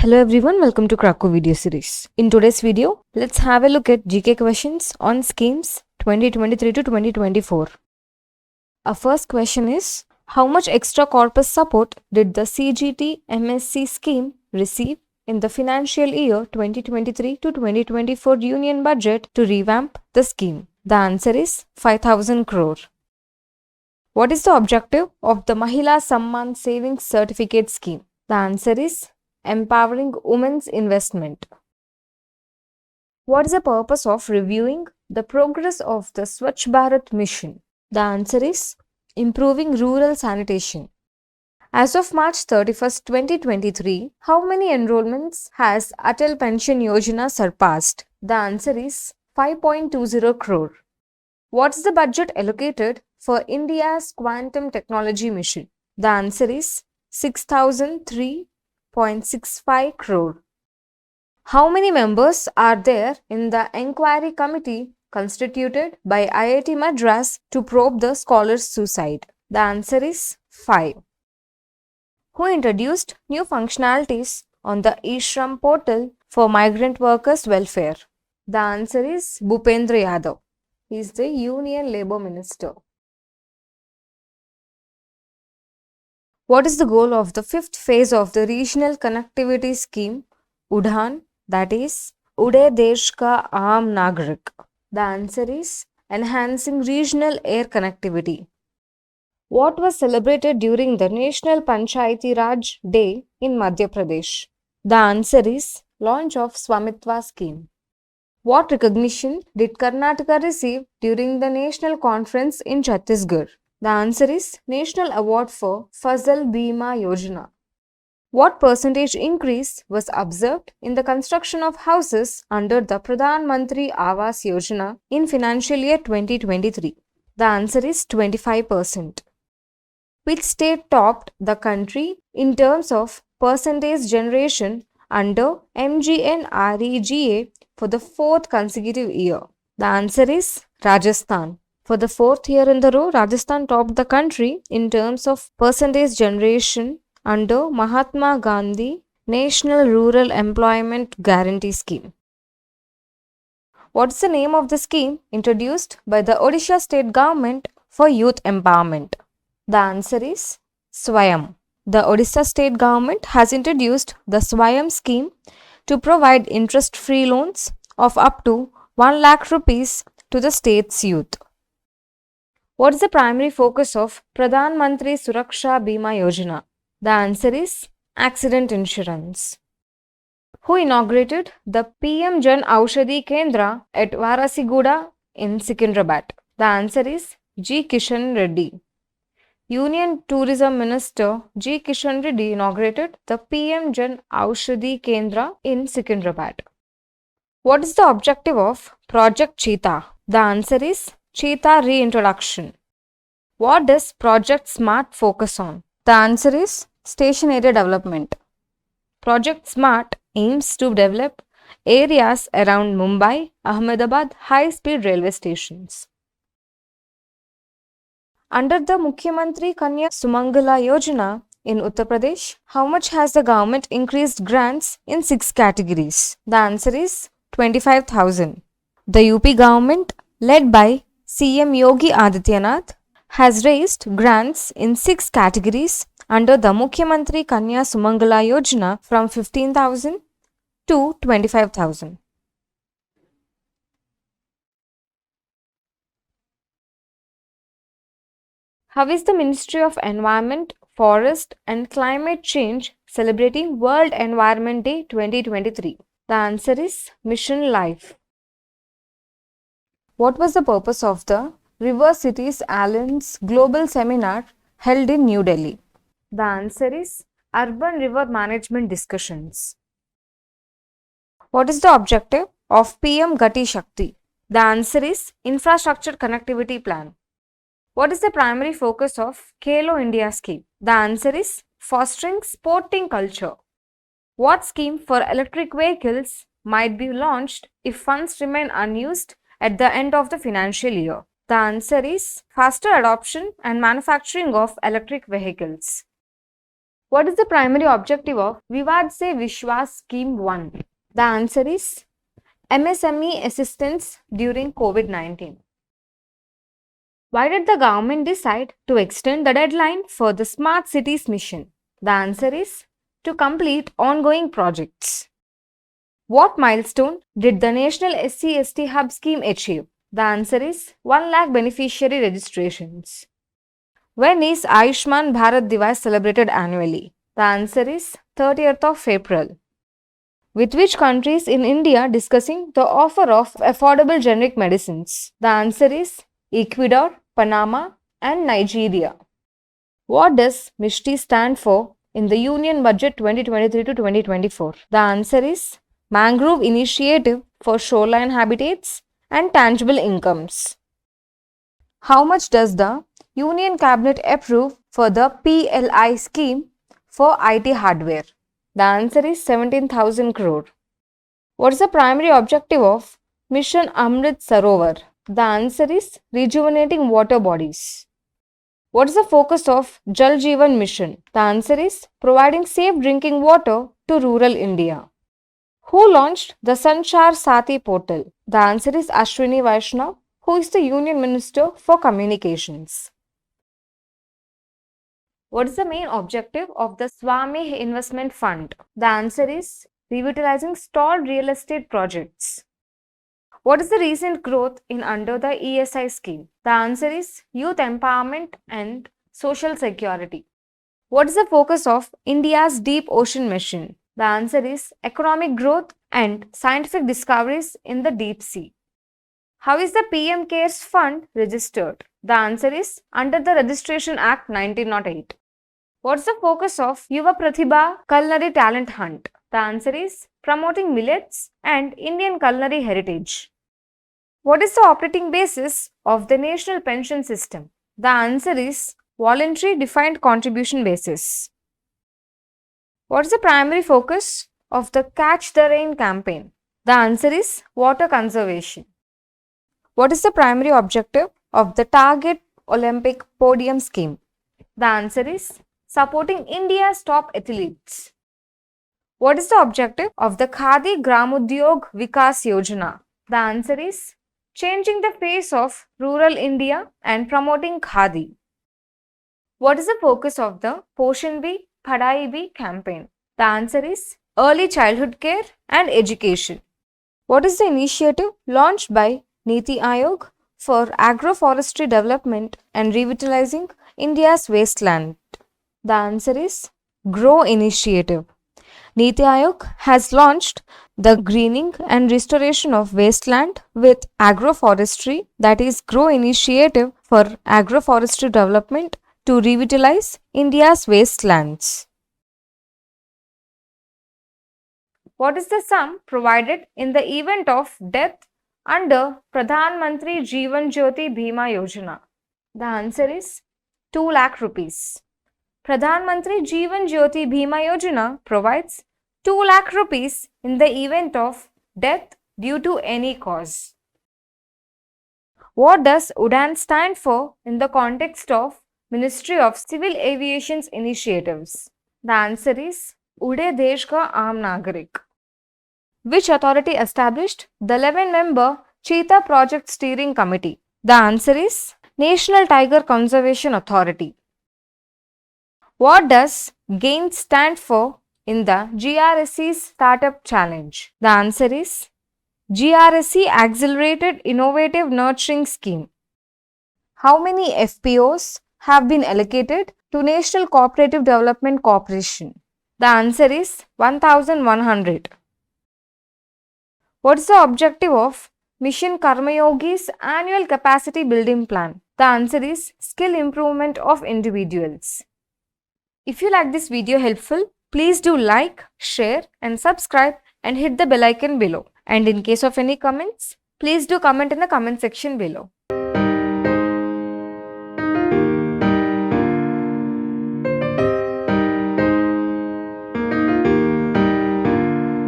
Hello everyone, welcome to Cracku video series. In today's video, let's have a look at GK questions on schemes 2023 to 2024. Our first question is, how much extra corpus support did the CGT MSc scheme receive in the financial year 2023 to 2024 union budget to revamp the scheme? The answer is 5,000 crore. What is the objective of the Mahila Samman Savings Certificate Scheme? The answer is empowering women's investment. What is the purpose of reviewing the progress of the Swachh Bharat mission? The answer is improving rural sanitation. As of March 31st, 2023, how many enrollments has Atal Pension Yojana surpassed? The answer is 5.20 crore. What is the budget allocated for India's quantum technology mission? The answer is 6,003.65 crore. How many members are there in the inquiry committee constituted by IIT Madras to probe the scholar's suicide? The answer is 5. Who introduced new functionalities on the eShram portal for migrant workers' welfare? The answer is Bhupendra Yadav. He is the Union Labour Minister. What is the goal of the fifth phase of the Regional Connectivity Scheme, UDAN, that is, Ude Desh Ka Aam Nagrik? The answer is enhancing regional air connectivity. What was celebrated during the National Panchayati Raj Day in Madhya Pradesh? The answer is launch of Swamitva scheme. What recognition did Karnataka receive during the national conference in Chhattisgarh? The answer is National Award for Fasal Bima Yojana. What percentage increase was observed in the construction of houses under the Pradhan Mantri Awas Yojana in financial year 2023? The answer is 25%. Which state topped the country in terms of percentage generation under MGNREGA for the fourth consecutive year? The answer is Rajasthan. For the fourth year in the row, Rajasthan topped the country in terms of percentage generation under Mahatma Gandhi National Rural Employment Guarantee Scheme. What is the name of the scheme introduced by the Odisha state government for youth empowerment? The answer is Swayam. The Odisha state government has introduced the Swayam scheme to provide interest-free loans of up to 1 lakh rupees to the state's youth. What is the primary focus of Pradhan Mantri Suraksha Bima Yojana? The answer is accident insurance. Who inaugurated the PM Jan Aushadhi Kendra at Varasiguda in Secunderabad? The answer is G. Kishan Reddy. Union Tourism Minister G. Kishan Reddy inaugurated the PM Jan Aushadhi Kendra in Secunderabad. What is the objective of Project Cheetah? The answer is Cheetah reintroduction. What does Project SMART focus on? The answer is station area development. Project SMART aims to develop areas around Mumbai, Ahmedabad high-speed railway stations. Under the Mukhyamantri Kanya Sumangala Yojana in Uttar Pradesh, how much has the government increased grants in 6 categories? The answer is 25,000. The UP government, led by CM Yogi Adityanath, has raised grants in 6 categories under the Mukhyamantri Kanya Sumangala Yojana from 15,000 to 25,000. How is the Ministry of Environment, Forest and Climate Change celebrating World Environment Day 2023? The answer is Mission Life. What was the purpose of the River Cities Alliance Global Seminar held in New Delhi? The answer is Urban River Management Discussions. What is the objective of PM Gati Shakti? The answer is Infrastructure Connectivity Plan. What is the primary focus of Khelo India scheme? The answer is fostering sporting culture. What scheme for electric vehicles might be launched if funds remain unused at the end of the financial year? The answer is faster adoption and manufacturing of electric vehicles. What is the primary objective of Vivad Se Vishwas Scheme 1? The answer is MSME assistance during COVID-19. Why did the government decide to extend the deadline for the Smart Cities mission? The answer is to complete ongoing projects. What milestone did the National SC/ST Hub scheme achieve? The answer is 1 lakh beneficiary registrations. When is Ayushman Bharat Divas celebrated annually? The answer is 30th of April. With which countries in India discussing the offer of affordable generic medicines? The answer is Ecuador, Panama, and Nigeria. What does MISHTI stand for in the Union Budget 2023 to 2024? The answer is Mangrove Initiative for Shoreline Habitats and Tangible Incomes. How much does the Union Cabinet approve for the PLI scheme for IT hardware? The answer is 17,000 crore. What is the primary objective of Mission Amrit Sarovar? The answer is rejuvenating water bodies. What is the focus of Jal Jeevan Mission? The answer is providing safe drinking water to rural India. Who launched the Sanchar Sati portal? The answer is Ashwini Vaishnav, who is the Union Minister for Communications. What is the main objective of the Swami Investment Fund? The answer is revitalizing stalled real estate projects. What is the recent growth in under the ESI scheme? The answer is youth empowerment and social security. What is the focus of India's Deep Ocean Mission? The answer is economic growth and scientific discoveries in the deep sea. How is the PM CARES Fund registered? The answer is under the Registration Act 1908. What's the focus of Yuva Pratibha Culinary Talent Hunt? The answer is promoting millets and Indian culinary heritage. What is the operating basis of the National Pension System? The answer is voluntary defined contribution basis. What is the primary focus of the Catch the Rain campaign? The answer is water conservation. What is the primary objective of the Target Olympic Podium scheme? The answer is supporting India's top athletes. What is the objective of the Khadi Gramodyog Vikas Yojana? The answer is changing the face of rural India and promoting Khadi. What is the focus of the Poshan Bhi Padhai Bhi campaign? The answer is early childhood care and education. What is the initiative launched by Niti Aayog for agroforestry development and revitalizing India's wasteland? The answer is GROW initiative. Niti Aayog has launched the greening and restoration of wasteland with agroforestry, that is GROW initiative for agroforestry development to revitalize India's wastelands. What is the sum provided in the event of death under Pradhan Mantri Jeevan Jyoti Bima Yojana? The answer is 2 lakh rupees. Pradhan Mantri Jeevan Jyoti Bima Yojana provides 2 lakh rupees in the event of death due to any cause. What does UDAN stand for in the context of Ministry of Civil Aviation's initiatives? The answer is Ude Desh Ka Aam Nagarik. Which authority established the 11-member Cheetah Project Steering Committee? The answer is National Tiger Conservation Authority. What does GAIN stand for in the GRSE's Startup Challenge? The answer is GRSE Accelerated Innovative Nurturing Scheme. How many FPOs have been allocated to National Cooperative Development Corporation? The answer is 1100. What is the objective of Mission Karmayogi's annual capacity building plan? The answer is skill improvement of individuals. If you like this video helpful, please do like, share and subscribe and hit the bell icon below. And in case of any comments, please do comment in the comment section below.